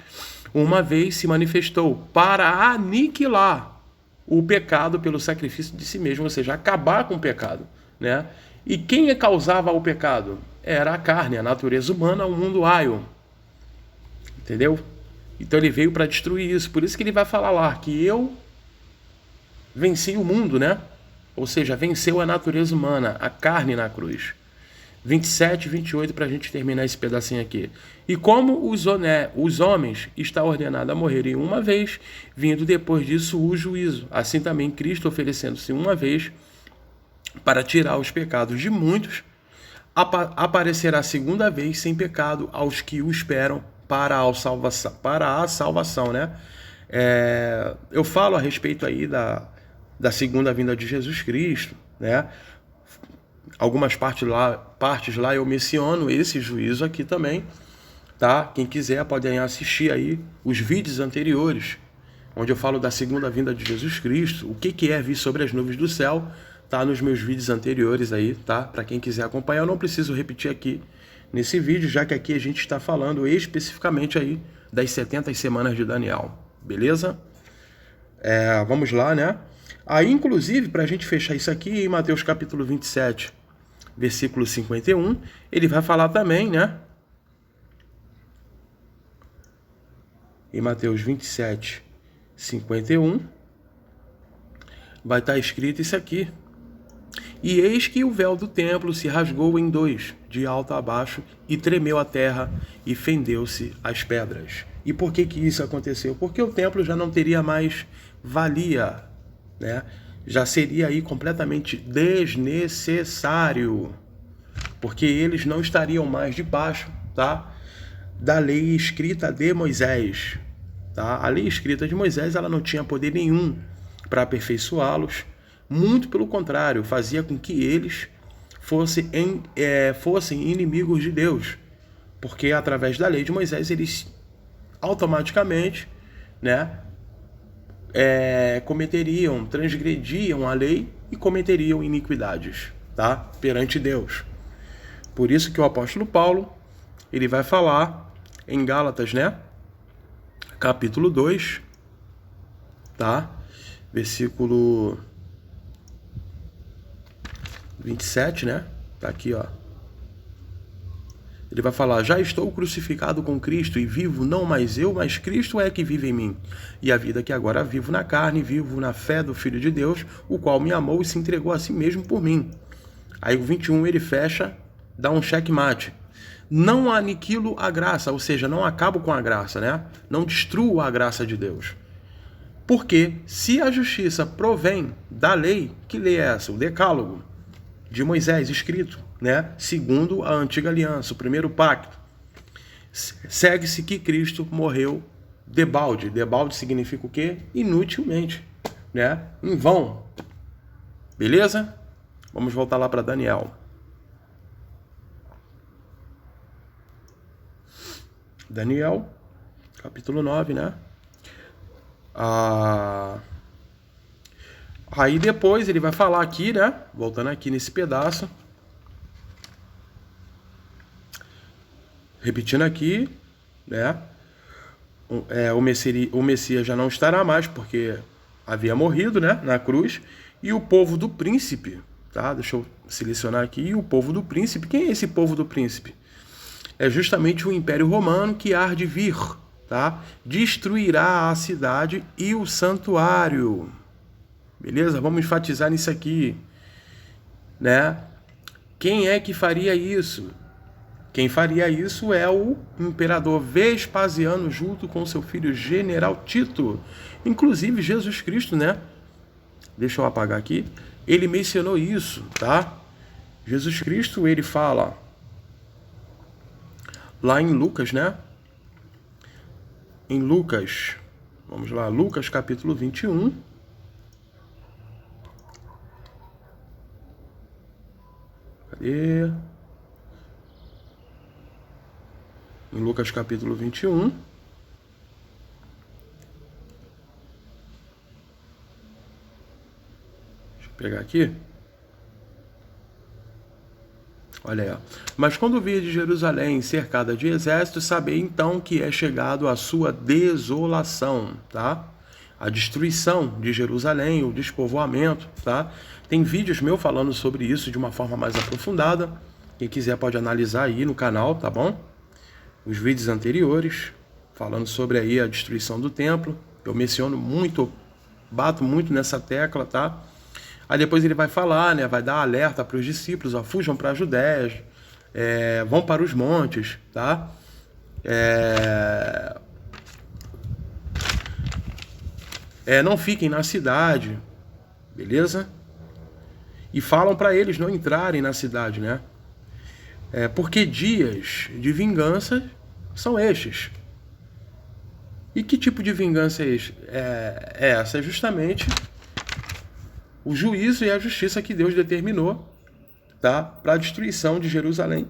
Uma vez se manifestou para aniquilar o pecado pelo sacrifício de si mesmo, ou seja, acabar com o pecado, né? E quem causava o pecado? Era a carne, a natureza humana, o mundo aio. Entendeu? Então ele veio para destruir isso. Por isso que ele vai falar lá que eu venci o mundo, né? Ou seja, venceu a natureza humana, a carne na cruz. 27 e 28 para a gente terminar esse pedacinho aqui. E como os homens está ordenado a morrerem uma vez, vindo depois disso o juízo. Assim também Cristo, oferecendo-se uma vez para tirar os pecados de muitos, aparecerá segunda vez sem pecado aos que o esperam para a salvação, né? Eu falo a respeito aí da segunda vinda de Jesus Cristo, né? Algumas partes lá eu menciono esse juízo aqui também, tá? Quem quiser pode assistir aí os vídeos anteriores, onde eu falo da segunda vinda de Jesus Cristo, o que é vir sobre as nuvens do céu, tá nos meus vídeos anteriores aí, tá? Para quem quiser acompanhar, eu não preciso repetir aqui nesse vídeo, já que aqui a gente está falando especificamente aí das 70 semanas de Daniel, beleza? Vamos lá, né? Aí, inclusive, para a gente fechar isso aqui, em Mateus capítulo 27, versículo 51, ele vai falar também, né? Em Mateus 27, 51, vai estar escrito isso aqui. E eis que o véu do templo se rasgou em 2, de alto a baixo, e tremeu a terra, e fendeu-se as pedras. E por que isso aconteceu? Porque o templo já não teria mais valia, né? Já seria aí completamente desnecessário, porque eles não estariam mais debaixo, tá, da lei escrita de Moisés, tá? A lei escrita de Moisés, ela não tinha poder nenhum para aperfeiçoá-los, muito pelo contrário, fazia com que eles fossem inimigos de Deus, porque através da lei de Moisés eles automaticamente, né, transgrediam a lei e cometeriam iniquidades, tá? Perante Deus. Por isso que o apóstolo Paulo, ele vai falar em Gálatas, né? Capítulo 2, tá? Versículo 27, né? Tá aqui, ó. Ele vai falar: já estou crucificado com Cristo e vivo não mais eu, mas Cristo é que vive em mim. E a vida que agora vivo na carne, vivo na fé do Filho de Deus, o qual me amou e se entregou a si mesmo por mim. Aí o 21 ele fecha, dá um checkmate. Não aniquilo a graça, ou seja, não acabo com a graça, né? Não destruo a graça de Deus. Porque se a justiça provém da lei, que lei é essa? O Decálogo de Moisés, escrito, né? Segundo a antiga aliança, o primeiro pacto. Segue-se que Cristo morreu debalde. Debalde significa o quê? Inutilmente, né? Em vão. Beleza? Vamos voltar lá para Daniel. Daniel, capítulo 9, né? Aí depois ele vai falar aqui, né? Voltando aqui nesse pedaço. Repetindo aqui, né? O Messias já não estará mais, porque havia morrido, né? Na cruz. E o povo do príncipe, tá? Deixa eu selecionar aqui. E o povo do príncipe. Quem é esse povo do príncipe? É justamente o Império Romano que há de vir, tá? Destruirá a cidade e o santuário. Beleza? Vamos enfatizar nisso aqui, né? Quem é que faria isso? Quem faria isso é o imperador Vespasiano junto com seu filho General Tito. Inclusive Jesus Cristo, né? Deixa eu apagar aqui. Ele mencionou isso, tá? Jesus Cristo, ele fala lá em Lucas, né? Em Lucas, vamos lá, Lucas capítulo 21. Cadê? Em Lucas capítulo 21. Deixa eu pegar aqui. Olha aí, ó. Mas quando vir de Jerusalém cercada de exércitos, sabei então que é chegado a sua desolação, tá? A destruição de Jerusalém, o despovoamento, tá? Tem vídeos meus falando sobre isso de uma forma mais aprofundada. Quem quiser pode analisar aí no canal, tá bom? Os vídeos anteriores, falando sobre aí a destruição do templo. Eu menciono muito, bato muito nessa tecla, tá? Aí depois ele vai falar, né? Vai dar alerta para os discípulos, ó, fujam para a Judéia, vão para os montes, tá? Não fiquem na cidade, beleza? E falam para eles não entrarem na cidade, né? Porque dias de vingança são estes. E que tipo de vingança é este? Essa é justamente o juízo e a justiça que Deus determinou, tá? Para a destruição de Jerusalém.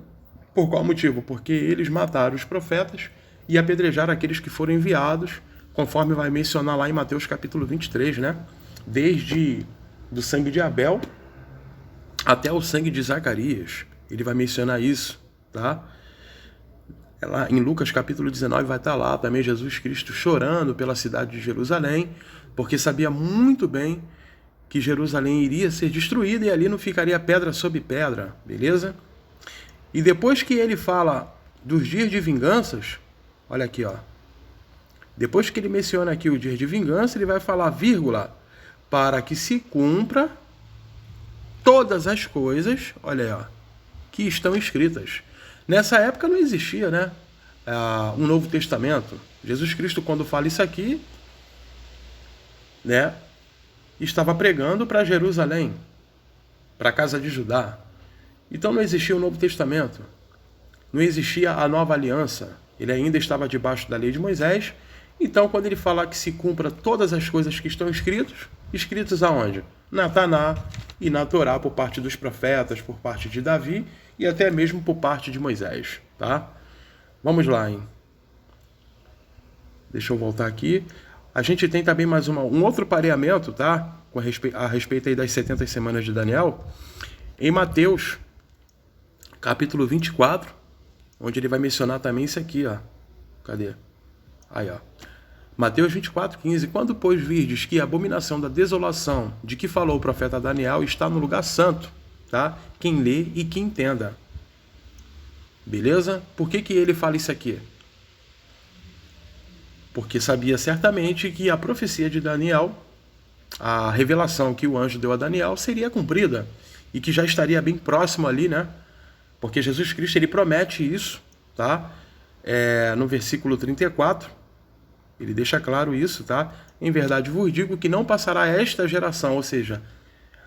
Por qual motivo? Porque eles mataram os profetas e apedrejaram aqueles que foram enviados, conforme vai mencionar lá em Mateus capítulo 23, né? Desde do sangue de Abel até o sangue de Zacarias. Ele vai mencionar isso, tá? Lá em Lucas capítulo 19 vai estar lá também Jesus Cristo chorando pela cidade de Jerusalém, porque sabia muito bem que Jerusalém iria ser destruída e ali não ficaria pedra sobre pedra, beleza? E depois que ele fala dos dias de vinganças, olha aqui, ó. Depois que ele menciona aqui o dia de vingança, ele vai falar, vírgula, para que se cumpra todas as coisas, olha aí, ó, que estão escritas. Nessa época não existia, né? Um Novo Testamento. Jesus Cristo, quando fala isso aqui, né? Estava pregando para Jerusalém, para a casa de Judá. Então não existia o Novo Testamento, não existia a Nova Aliança, ele ainda estava debaixo da lei de Moisés. Então quando ele falar que se cumpra todas as coisas que estão escritos aonde? Na Taná e na Torá, por parte dos profetas, por parte de Davi e até mesmo por parte de Moisés, tá? Vamos lá, hein? Deixa eu voltar aqui. A gente tem também mais um outro pareamento, tá? A respeito aí das 70 semanas de Daniel. Em Mateus, capítulo 24, onde ele vai mencionar também isso aqui, ó. Cadê? Aí, ó. Mateus 24, 15. Quando, pois, virdes que a abominação da desolação de que falou o profeta Daniel está no lugar santo, tá? Quem lê e quem entenda. Beleza? Por que ele fala isso aqui? Porque sabia certamente que a profecia de Daniel, a revelação que o anjo deu a Daniel, seria cumprida. E que já estaria bem próximo ali, né? Porque Jesus Cristo, ele promete isso, tá? No versículo 34, ele deixa claro isso, tá? Em verdade vos digo que não passará esta geração, ou seja,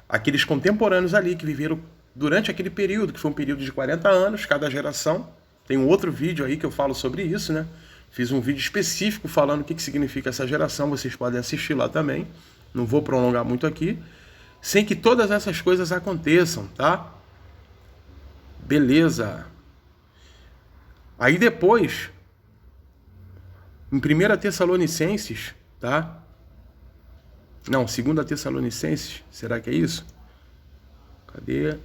aqueles contemporâneos ali que viveram durante aquele período, que foi um período de 40 anos, cada geração. Tem um outro vídeo aí que eu falo sobre isso, né? Fiz um vídeo específico falando o que significa essa geração, vocês podem assistir lá também. Não vou prolongar muito aqui. Sem que todas essas coisas aconteçam, tá? Beleza. Aí depois, em 1 Tessalonicenses, tá? Não, 2 Tessalonicenses, será que é isso? Cadê?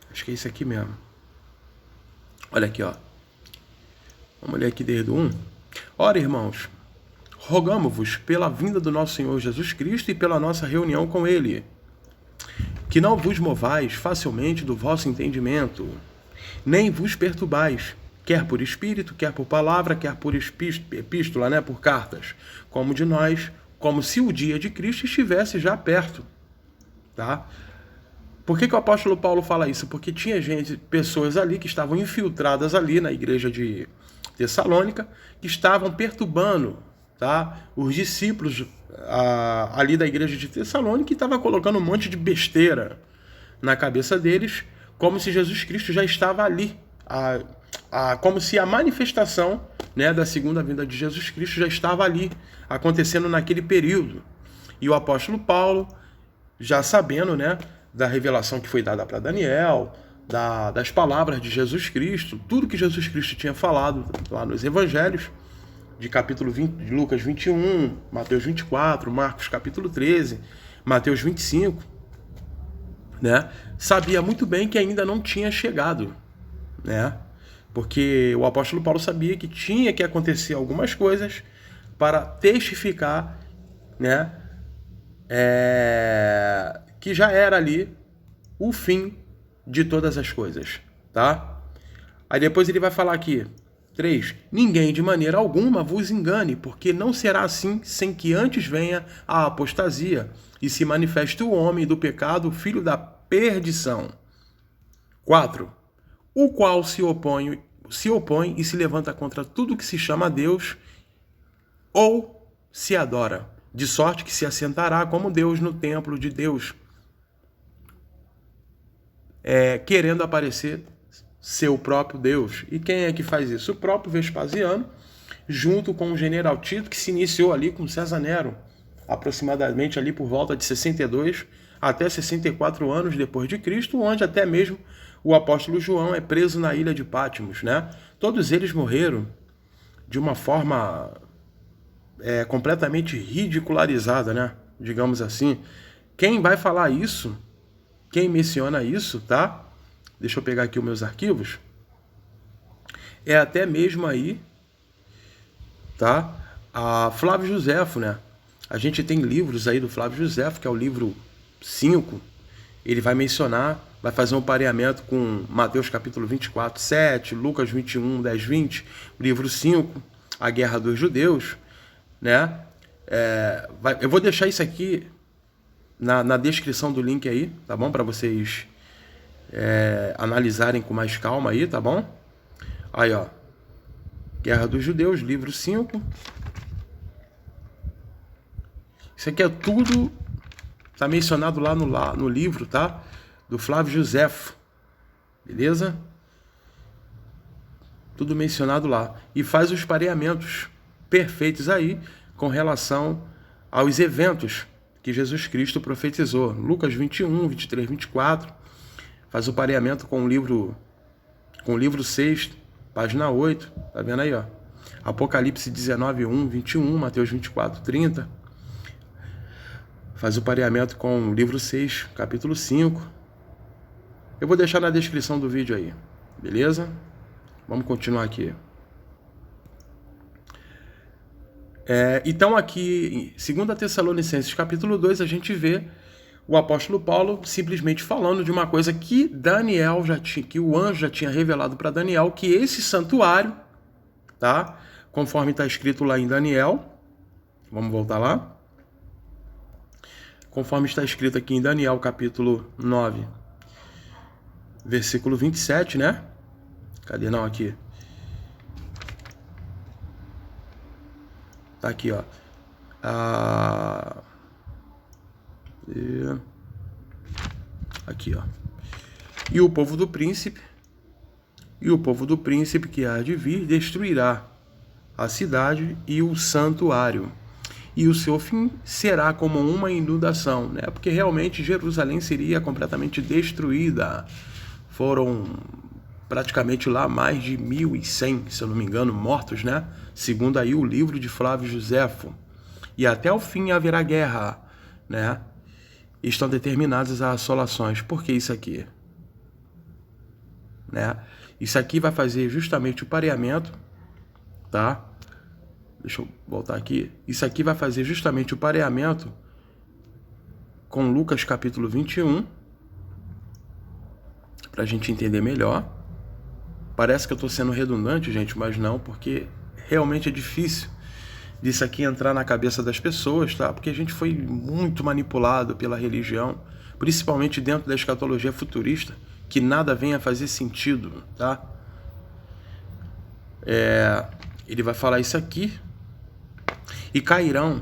Acho que é isso aqui mesmo. Olha aqui, ó. Vamos ler aqui desde o 1. Ora, irmãos, rogamo-vos pela vinda do nosso Senhor Jesus Cristo e pela nossa reunião com Ele, que não vos movais facilmente do vosso entendimento, nem vos perturbais, quer por espírito, quer por palavra, quer por epístola, né, por cartas, como de nós, como se o dia de Cristo estivesse já perto, tá? Por que o apóstolo Paulo fala isso? Porque tinha pessoas ali que estavam infiltradas ali na igreja de Tessalônica, que estavam perturbando, tá, os discípulos ali da igreja de Tessalônica, e estavam colocando um monte de besteira na cabeça deles, como se Jesus Cristo já estava ali, como se a manifestação, né, da segunda vinda de Jesus Cristo já estava ali, acontecendo naquele período. E o apóstolo Paulo, já sabendo, né, da revelação que foi dada para Daniel, das palavras de Jesus Cristo, tudo que Jesus Cristo tinha falado lá nos evangelhos, de capítulo 20, de Lucas 21, Mateus 24, Marcos capítulo 13, Mateus 25, né? Sabia muito bem que ainda não tinha chegado, né? Porque o apóstolo Paulo sabia que tinha que acontecer algumas coisas para testificar, né? Que já era ali o fim de todas as coisas, tá? Aí depois ele vai falar aqui, 3. Ninguém de maneira alguma vos engane, porque não será assim sem que antes venha a apostasia e se manifeste o homem do pecado, o filho da perdição. 4. O qual se opõe e se levanta contra tudo que se chama Deus ou se adora, de sorte que se assentará como Deus no templo de Deus, querendo aparecer seu próprio Deus. E quem é que faz isso? O próprio Vespasiano, junto com o general Tito, que se iniciou ali com César Nero, aproximadamente ali por volta de 62 até 64 anos depois de Cristo, onde até mesmo o apóstolo João é preso na ilha de Patmos, né? Todos eles morreram de uma forma completamente ridicularizada, né? Digamos assim. Quem vai falar isso, quem menciona isso, tá? Deixa eu pegar aqui os meus arquivos. É até mesmo aí, tá? A Flávio Josefo, né? A gente tem livros aí do Flávio Josefo, que é o livro 5. Ele vai mencionar, vai fazer um pareamento com Mateus capítulo 24, 7, Lucas 21, 10, 20, livro 5, a Guerra dos Judeus, né? Eu vou deixar isso aqui na descrição do link aí, tá bom? Para vocês analisarem com mais calma aí, tá bom? Aí, ó. Guerra dos Judeus, livro 5. Isso aqui é tudo, tá mencionado lá no livro, tá? Do Flávio Josefo. Beleza? Tudo mencionado lá. E faz os pareamentos perfeitos aí com relação aos eventos que Jesus Cristo profetizou. Lucas 21, 23, 24. Faz o pareamento com o livro 6, página 8. Tá vendo aí, ó? Apocalipse 19, 1, 21, Mateus 24, 30. faz o pareamento com o livro 6, capítulo 5. Eu vou deixar na descrição do vídeo aí, beleza? Vamos continuar aqui. Então aqui, em 2 Tessalonicenses capítulo 2, a gente vê o apóstolo Paulo simplesmente falando de uma coisa que Daniel que o anjo já tinha revelado para Daniel, que esse santuário, tá? Conforme está escrito lá em Daniel, vamos voltar lá. Conforme está escrito aqui em Daniel capítulo 9, versículo 27, né? Cadê não aqui? Tá aqui, ó. Aqui, ó. E o povo do príncipe que há de vir destruirá a cidade e o santuário. E o seu fim será como uma inundação, né? Porque realmente Jerusalém seria completamente destruída. Foram praticamente lá mais de 1.100, se eu não me engano, mortos, né? Segundo aí o livro de Flávio Josefo. E até o fim haverá guerra, né? Estão determinadas as assolações. Por que isso aqui? Né? Isso aqui vai fazer justamente o pareamento, tá? Deixa eu voltar aqui. Isso aqui vai fazer justamente o pareamento com Lucas capítulo 21, pra gente entender melhor. Parece que eu tô sendo redundante, gente, mas não, porque realmente é difícil disso aqui entrar na cabeça das pessoas, tá? Porque a gente foi muito manipulado pela religião, principalmente dentro da escatologia futurista, que nada vem a fazer sentido, tá? Ele vai falar isso aqui. E cairão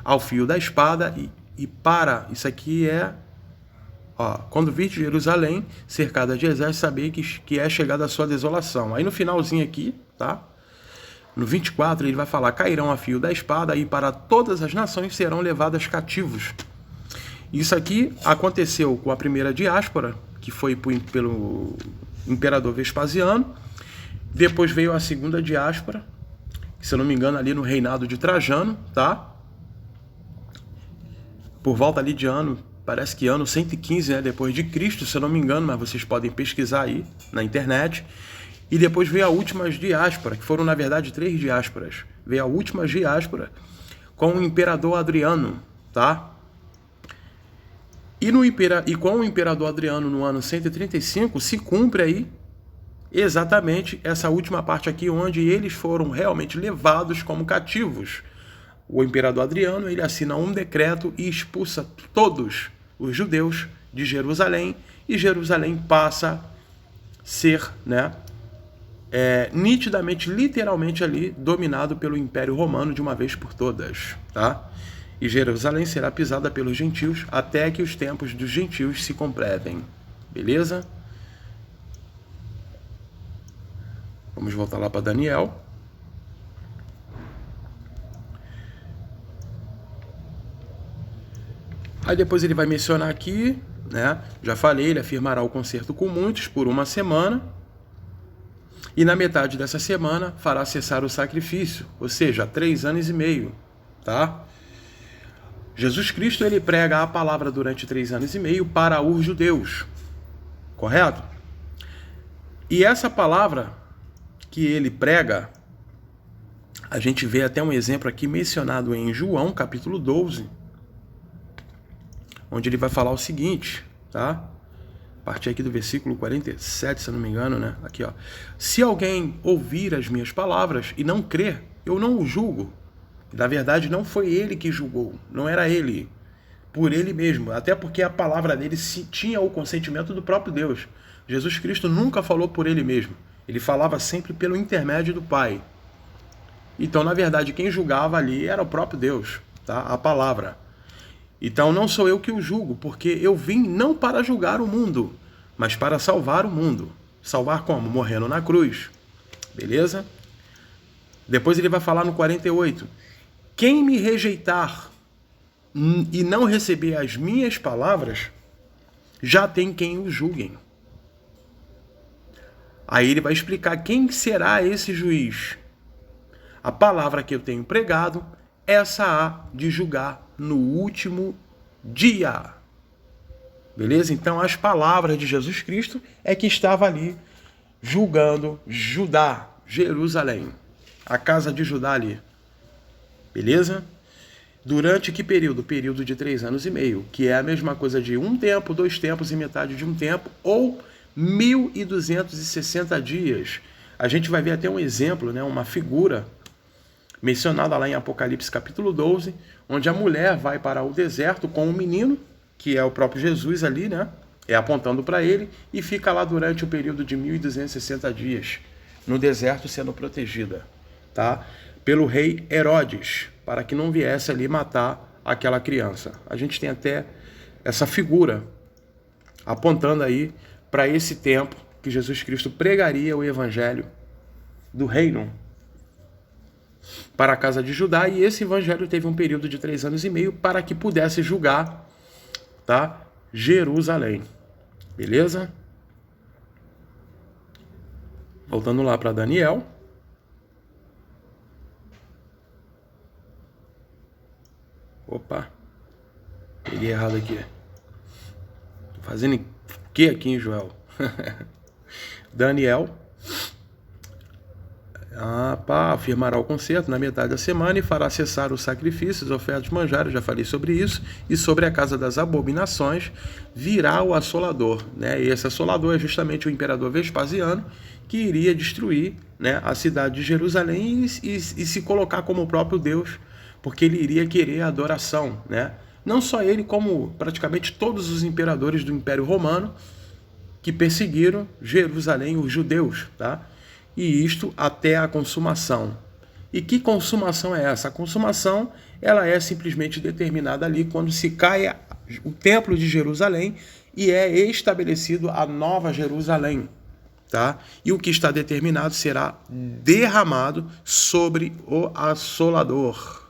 ao fio da espada e para. Isso aqui quando viste Jerusalém cercada de exércitos, sabei que é chegada a sua desolação. Aí no finalzinho aqui, tá? No 24 ele vai falar: cairão a fio da espada e para todas as nações serão levadas cativos. Isso aqui aconteceu com a primeira diáspora, que foi pelo imperador Vespasiano. Depois veio a segunda diáspora, se eu não me engano, ali no reinado de Trajano, tá? Por volta ali de parece que ano 115, né, depois de Cristo, se eu não me engano, mas vocês podem pesquisar aí na internet. E depois veio a última diáspora, que foram, na verdade, 3 diásporas. Veio a última diáspora com o imperador Adriano, tá? E com o imperador Adriano, no ano 135, se cumpre aí exatamente essa última parte aqui, onde eles foram realmente levados como cativos. O imperador Adriano, ele assina um decreto e expulsa todos os judeus de Jerusalém, e Jerusalém passa a ser, né, nitidamente, literalmente ali, dominado pelo Império Romano de uma vez por todas, tá? E Jerusalém será pisada pelos gentios até que os tempos dos gentios se completem, beleza? Vamos voltar lá para Daniel. Aí depois ele vai mencionar aqui, né? Já falei, ele afirmará o concerto com muitos por 1 semana. E na metade dessa semana fará cessar o sacrifício, ou seja, 3 anos e meio, tá? Jesus Cristo, ele prega a palavra durante 3 anos e meio para os judeus, correto? E essa palavra que ele prega, a gente vê até um exemplo aqui mencionado em João, capítulo 12, onde ele vai falar o seguinte, tá? A partir aqui do versículo 47, se eu não me engano, né? Aqui, ó. Se alguém ouvir as minhas palavras e não crer, eu não o julgo. Na verdade, não foi ele que julgou, não era ele, por ele mesmo, até porque a palavra dele tinha o consentimento do próprio Deus. Jesus Cristo nunca falou por ele mesmo. Ele falava sempre pelo intermédio do Pai. Então, na verdade, quem julgava ali era o próprio Deus, tá? A palavra. Então, não sou eu que o julgo, porque eu vim não para julgar o mundo, mas para salvar o mundo. Salvar como? Morrendo na cruz. Beleza? Depois ele vai falar no 48. Quem me rejeitar e não receber as minhas palavras, já tem quem o julguem. Aí ele vai explicar quem será esse juiz. A palavra que eu tenho pregado, essa há de julgar no último dia. Beleza? Então as palavras de Jesus Cristo é que estava ali julgando Judá, Jerusalém, a casa de Judá ali. Beleza? Durante que período? Período de 3 anos e meio, que é a mesma coisa de 1 tempo, 2 tempos e metade de 1 tempo, ou 1260 dias. A gente vai ver até um exemplo, né, uma figura mencionada lá em Apocalipse capítulo 12, onde a mulher vai para o deserto com um menino, que é o próprio Jesus ali, né, apontando para ele, e fica lá durante o período de 1260 dias, no deserto sendo protegida, tá? Pelo rei Herodes, para que não viesse ali matar aquela criança. A gente tem até essa figura apontando aí para esse tempo que Jesus Cristo pregaria o evangelho do reino para a casa de Judá, e esse evangelho teve um período de 3 anos e meio para que pudesse julgar, tá, Jerusalém. Beleza? Voltando lá para Daniel. Opa, peguei errado aqui. Tô fazendo o que aqui, hein, Joel? Daniel. Afirmará o concerto na metade da semana e fará cessar os sacrifícios, ofertas de manjares, já falei sobre isso, e sobre a casa das abominações virá o assolador, né? E esse assolador é justamente o imperador Vespasiano, que iria destruir, né, a cidade de Jerusalém e se colocar como o próprio Deus, porque ele iria querer a adoração, né? Não só ele, como praticamente todos os imperadores do Império Romano que perseguiram Jerusalém, os judeus, tá? E isto até a consumação. E que consumação é essa? A consumação, ela é simplesmente determinada ali quando se cai o templo de Jerusalém e é estabelecido a nova Jerusalém, tá? E o que está determinado será derramado sobre o assolador.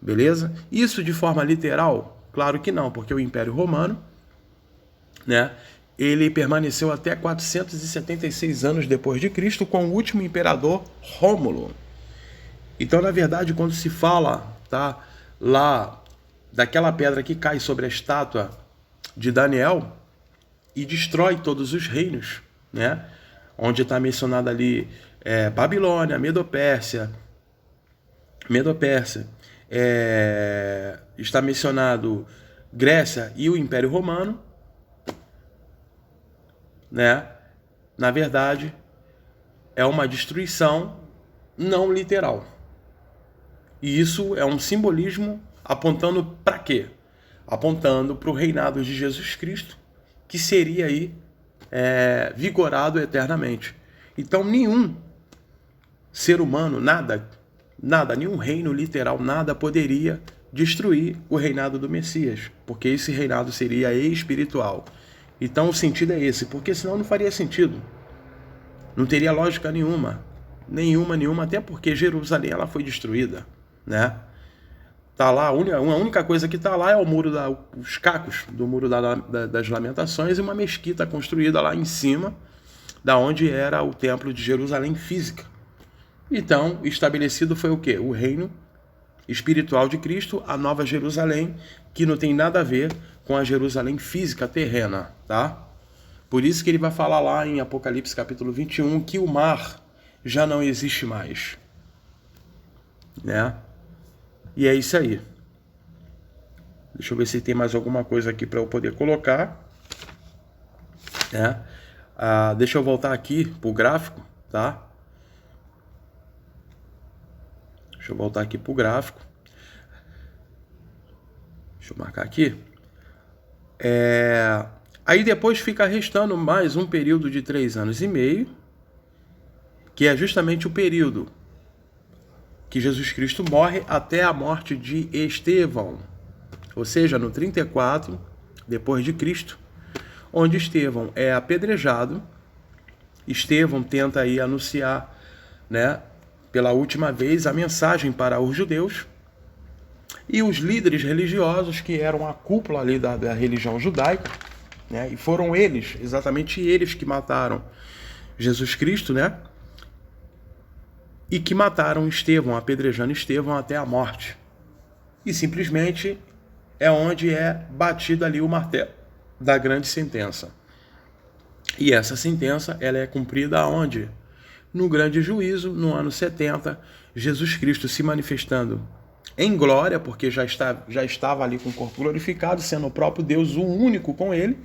Beleza? Isso de forma literal? Claro que não, porque o Império Romano, né, ele permaneceu até 476 anos depois de Cristo com o último imperador Rômulo. Então, na verdade, quando se fala, tá, lá daquela pedra que cai sobre a estátua de Daniel e destrói todos os reinos, né, onde está mencionado ali Babilônia, Medo-Pérsia, está mencionado Grécia e o Império Romano, né? Na verdade, é uma destruição não literal. E isso é um simbolismo apontando para quê? Apontando para o reinado de Jesus Cristo, que seria aí vigorado eternamente. Então, nenhum ser humano, nada, nenhum reino literal, nada poderia destruir o reinado do Messias, porque esse reinado seria espiritual. Então o sentido é esse, porque senão não faria sentido. Não teria lógica nenhuma, até porque Jerusalém ela foi destruída, né? Tá lá, a única coisa que tá lá é o muro os cacos do muro das Lamentações e uma mesquita construída lá em cima, da onde era o templo de Jerusalém física. Então, estabelecido foi o quê? O reino espiritual de Cristo, a nova Jerusalém, que não tem nada a ver com a Jerusalém física terrena, tá? Por isso que ele vai falar lá em Apocalipse capítulo 21 que o mar já não existe mais, né? E é isso aí. Deixa eu ver se tem mais alguma coisa aqui para eu poder colocar, né? Deixa eu voltar aqui pro gráfico, tá? Deixa eu voltar aqui pro gráfico. Deixa eu marcar aqui. Aí depois fica restando mais um período de 3 anos e meio, que é justamente o período que Jesus Cristo morre até a morte de Estevão. Ou seja, no 34 depois de Cristo, onde Estevão é apedrejado. Estevão tenta aí anunciar, né, pela última vez a mensagem para os judeus. E os líderes religiosos, que eram a cúpula ali da religião judaica, né? E foram eles, exatamente eles, que mataram Jesus Cristo, né? e que mataram Estevão, apedrejando Estevão até a morte. E simplesmente é onde é batido ali o martelo da grande sentença. E essa sentença, ela é cumprida aonde? No grande juízo, no ano 70, Jesus Cristo se manifestando em glória, porque já estava ali com o corpo glorificado, sendo o próprio Deus o único com ele,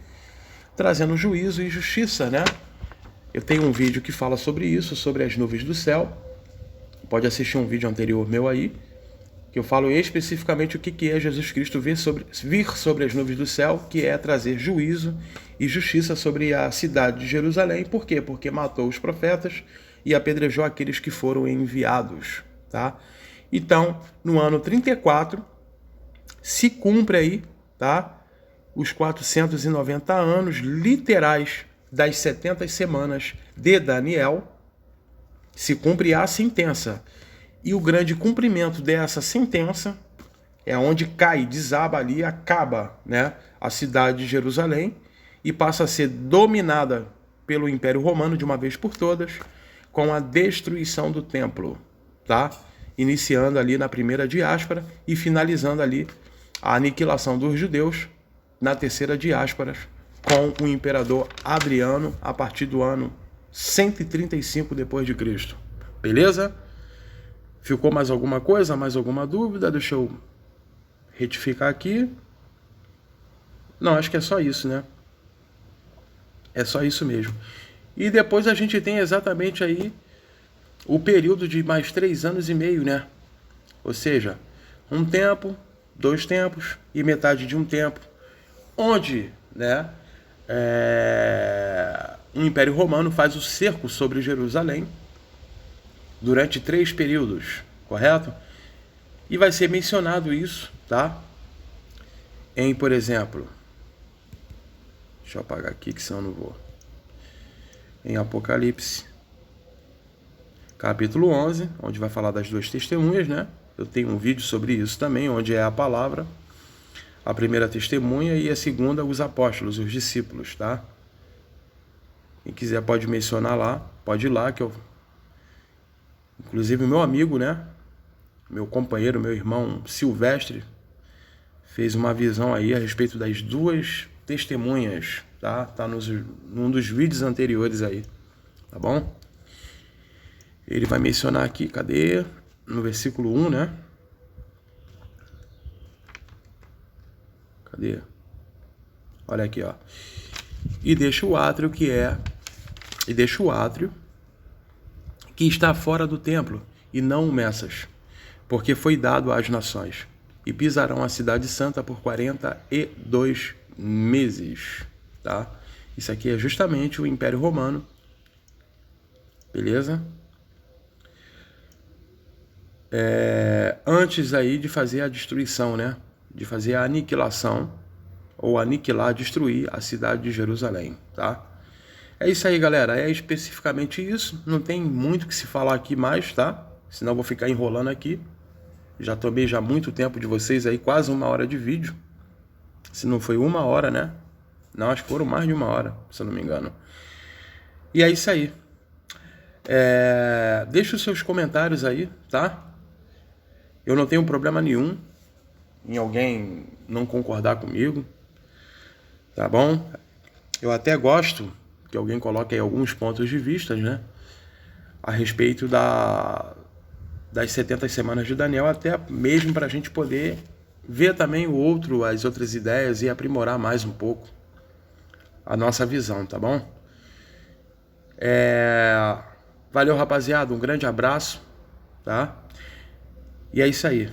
trazendo juízo e justiça, né? Eu tenho um vídeo que fala sobre isso, sobre as nuvens do céu. Pode assistir um vídeo anterior meu aí, que eu falo especificamente o que é Jesus Cristo vir sobre as nuvens do céu, que é trazer juízo e justiça sobre a cidade de Jerusalém. Por quê? Porque matou os profetas e apedrejou aqueles que foram enviados, tá? Então, no ano 34, se cumpre aí, tá? Os 490 anos literais das 70 semanas de Daniel, se cumpre a sentença. E o grande cumprimento dessa sentença é onde cai, desaba ali, acaba, né, a cidade de Jerusalém e passa a ser dominada pelo Império Romano de uma vez por todas, com a destruição do templo, tá? Iniciando ali na primeira diáspora e finalizando ali a aniquilação dos judeus na terceira diáspora com o imperador Adriano a partir do ano 135 depois de Cristo. Beleza? Ficou mais alguma coisa? Mais alguma dúvida? Deixa eu retificar aqui. Não, acho que é só isso, né? É só isso mesmo. E depois a gente tem exatamente aí o período de mais 3 anos e meio, né? Ou seja, um tempo, 2 tempos e metade de um tempo, onde, né, o Império Romano faz o cerco sobre Jerusalém durante 3 períodos, correto? E vai ser mencionado isso, tá? Em, por exemplo, deixa eu apagar aqui que senão eu não vou. Em Apocalipse, capítulo 11, onde vai falar das 2 testemunhas, né? Eu tenho um vídeo sobre isso também, onde é a palavra, a primeira testemunha e a segunda, os apóstolos, os discípulos, tá? Quem quiser pode mencionar lá, pode ir lá, que eu... Inclusive o meu amigo, né? Meu companheiro, meu irmão Silvestre, fez uma visão aí a respeito das 2 testemunhas, tá? Tá num dos vídeos anteriores aí, tá bom? Ele vai mencionar aqui, cadê? No versículo 1, né? Cadê? Olha aqui, ó. E deixa o átrio que está fora do templo, e não o Messas, porque foi dado às nações, e pisarão a cidade santa por 42 meses, tá? Isso aqui é justamente o Império Romano, beleza? Antes aí de fazer a destruição, né? De fazer a aniquilação, ou aniquilar, destruir a cidade de Jerusalém, tá? É isso aí, galera, é especificamente isso, não tem muito que se falar aqui mais, tá? Senão eu vou ficar enrolando aqui. Já tomei já muito tempo de vocês aí, quase 1 hora de vídeo. Se não foi 1 hora, né? Não, acho que foram mais de 1 hora, se eu não me engano. E é isso aí. Deixa os seus comentários aí, tá? Eu não tenho problema nenhum em alguém não concordar comigo, tá bom? Eu até gosto que alguém coloque aí alguns pontos de vista, né? A respeito das 70 semanas de Daniel, até mesmo para a gente poder ver também as outras ideias e aprimorar mais um pouco a nossa visão, tá bom? Valeu, rapaziada, um grande abraço, tá? E é isso aí.